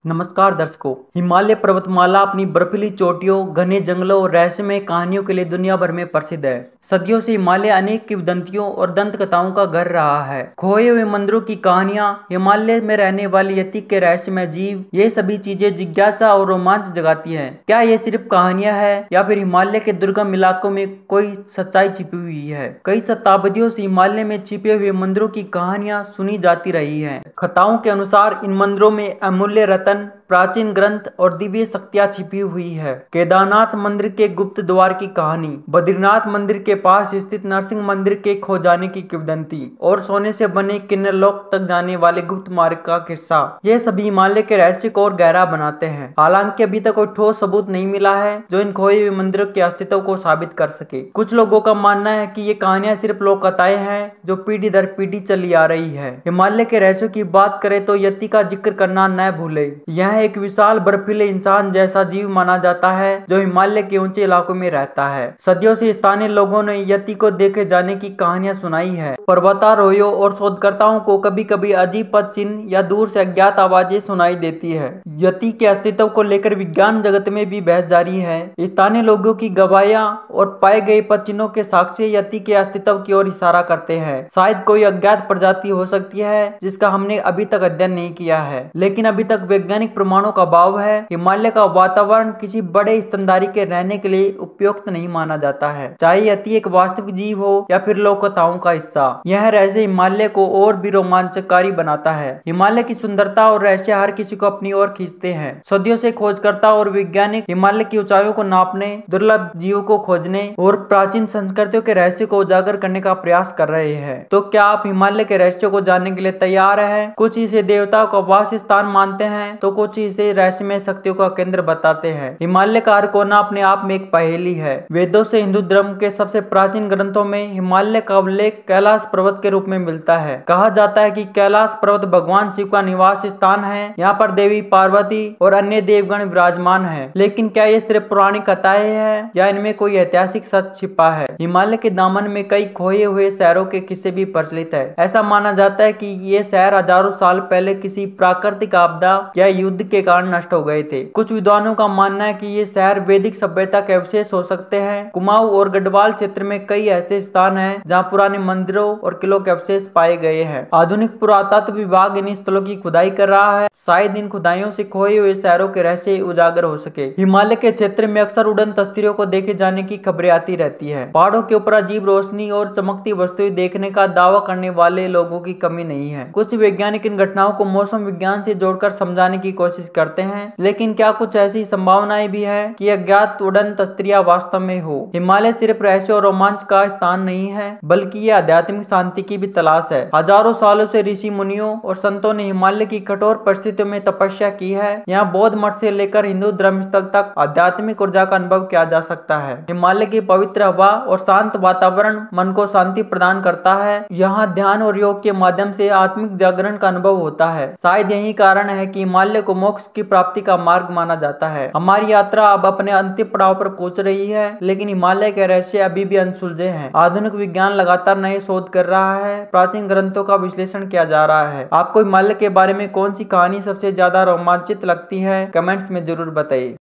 नमस्कार दर्शकों। हिमालय पर्वतमाला अपनी बर्फीली चोटियों, घने जंगलों और रहस्यमय कहानियों के लिए दुनिया भर में प्रसिद्ध है। सदियों से हिमालय अनेक किंवदंतियों और दंत कथाओं का घर रहा है। खोए हुए मंदिरों की कहानियां, हिमालय में रहने वाले यति के रहस्यमय जीव, ये सभी चीजें जिज्ञासा और रोमांच जगाती है। क्या ये सिर्फ कहानियां हैं या फिर हिमालय के दुर्गम इलाकों में कोई सच्चाई छिपी हुई है? कई शताब्दियों से हिमालय में छिपे हुए मंदिरों की कहानियां सुनी जाती रही हैं। कथाओं के अनुसार इन मंदिरों में अमूल्य रत्न, प्राचीन ग्रंथ और दिव्य शक्तियां छिपी हुई है। केदारनाथ मंदिर के गुप्त द्वार की कहानी, बद्रीनाथ मंदिर के पास स्थित नरसिंह मंदिर के खो जाने की किंवदंती और सोने से बने किन्नरलोक तक जाने वाले गुप्त मार्ग का किस्सा, ये सभी हिमालय के रहस्य को और गहरा बनाते हैं। हालांकि अभी तक कोई ठोस सबूत नहीं मिला है जो इन खोए हुए मंदिरों के अस्तित्व को साबित कर सके। कुछ लोगों का मानना है कि ये कहानियां सिर्फ लोक कथाएं हैं जो पीढ़ी दर पीढ़ी चली आ रही है। हिमालय के रहस्यों की बात करें तो यति का जिक्र करना न भूले। यह एक विशाल बर्फीले इंसान जैसा जीव माना जाता है जो हिमालय के ऊंचे इलाकों में रहता है। सदियों से स्थानीय लोगों ने यति को देखे जाने की कहानियां सुनाई है। पर्वतारोहियों और शोधकर्ताओं को कभी कभी अजीब पद चिन्ह या दूर से अज्ञात आवाजें सुनाई देती है। यति के अस्तित्व को लेकर विज्ञान जगत में भी बहस जारी है। स्थानीय लोगों की गवाहियां और पाए गए पद चिन्हों के साक्ष्य यति के अस्तित्व की ओर इशारा करते हैं। शायद कोई अज्ञात प्रजाति हो सकती है जिसका हमने अभी तक अध्ययन नहीं किया है, लेकिन अभी तक वैज्ञानिक प्रमाणों का अभाव है। हिमालय का वातावरण किसी बड़े स्तनधारी के रहने के लिए उपयुक्त नहीं माना जाता है, चाहे यति एक वास्तविक जीव हो या फिर लोक कथाओं का हिस्सा। यह रहस्य हिमालय को और भी रोमांचकारी बनाता है। हिमालय की सुंदरता और रहस्य हर किसी को अपनी ओर खींचते हैं। सदियों से खोजकर्ता और वैज्ञानिक हिमालय की ऊंचाइयों को नापने, दुर्लभ जीवों को खोजने और प्राचीन संस्कृतियों के रहस्य को उजागर करने का प्रयास कर रहे हैं। तो क्या आप हिमालय के रहस्यों को जानने के लिए तैयार हैं? कुछ इसे देवताओं का वास स्थान मानते हैं तो कुछ इसे रहस्यमय शक्तियों का केंद्र बताते हैं। हिमालय का हर कोना अपने आप में एक पहेली है। वेदों से हिंदू धर्म के सबसे प्राचीन ग्रंथों में हिमालय का उल्लेख कैलाश पर्वत के रूप में मिलता है। कहा जाता है कि कैलाश पर्वत भगवान शिव का निवास स्थान है। यहाँ पर देवी पार्वती और अन्य देवगण विराजमान है। लेकिन क्या ये सिर्फ पुरानी कथाएं हैं या इनमें कोई ऐतिहासिक सच छिपा है? हिमालय के दामन में कई खोए हुए शहरों के किस्से भी प्रचलित है। ऐसा माना जाता है कि ये शहर हजारों साल पहले किसी प्राकृतिक आपदा या युद्ध के कारण नष्ट हो गए थे। कुछ विद्वानों का मानना है कि ये शहर वैदिक सभ्यता के अवशेष हो सकते हैं। कुमाऊं और गढ़वाल क्षेत्र में कई ऐसे स्थान हैं जहां पुराने मंदिरों और किलों के अवशेष पाए गए हैं। आधुनिक पुरातत्व विभाग इन स्थलों की खुदाई कर रहा है। शायद इन खुदाइयों से खोए हुए शहरों के रहस्य उजागर हो सके। हिमालय के क्षेत्र में अक्सर उड़न तस्वीरों को देखे जाने की खबरें आती रहती है। पहाड़ों के ऊपर अजीब रोशनी और चमकती वस्तुएं देखने का दावा करने वाले लोगों की कमी नहीं है। कुछ वैज्ञानिक इन घटनाओं को मौसम विज्ञान से जोड़कर समझाने की कोशिश करते हैं, लेकिन क्या कुछ ऐसी संभावनाएं भी हैं कि अज्ञात उड़न तस्वीरें वास्तव में हो? हिमालय सिर्फ रहस्य और रोमांच का स्थान नहीं है, बल्कि यह आध्यात्मिक शांति की भी तलाश है। हजारों सालों से ऋषि मुनियों और संतों ने हिमालय की कठोर परिस्थितियों में तपस्या की है। यहाँ बौद्ध मठ से लेकर हिंदू धर्म स्थल तक आध्यात्मिक ऊर्जा का अनुभव किया जा सकता है। हिमालय की पवित्र हवा और शांत वातावरण मन को शांति प्रदान करता है। यहाँ ध्यान और योग के माध्यम से आत्मिक जागरण का अनुभव होता है। शायद यही कारण है कि हिमालय को मोक्ष की प्राप्ति का मार्ग माना जाता है। हमारी यात्रा अब अपने अंतिम पड़ाव पर पहुंच रही है, लेकिन हिमालय के रहस्य अभी भी अनसुलझे हैं। आधुनिक विज्ञान लगातार नए शोध कर रहा है, प्राचीन ग्रंथों का विश्लेषण किया जा रहा है। आपको हिमालय के बारे में कौन सी कहानी सबसे ज्यादा रोमांचित लगती है? कमेंट्स में जरूर बताइए।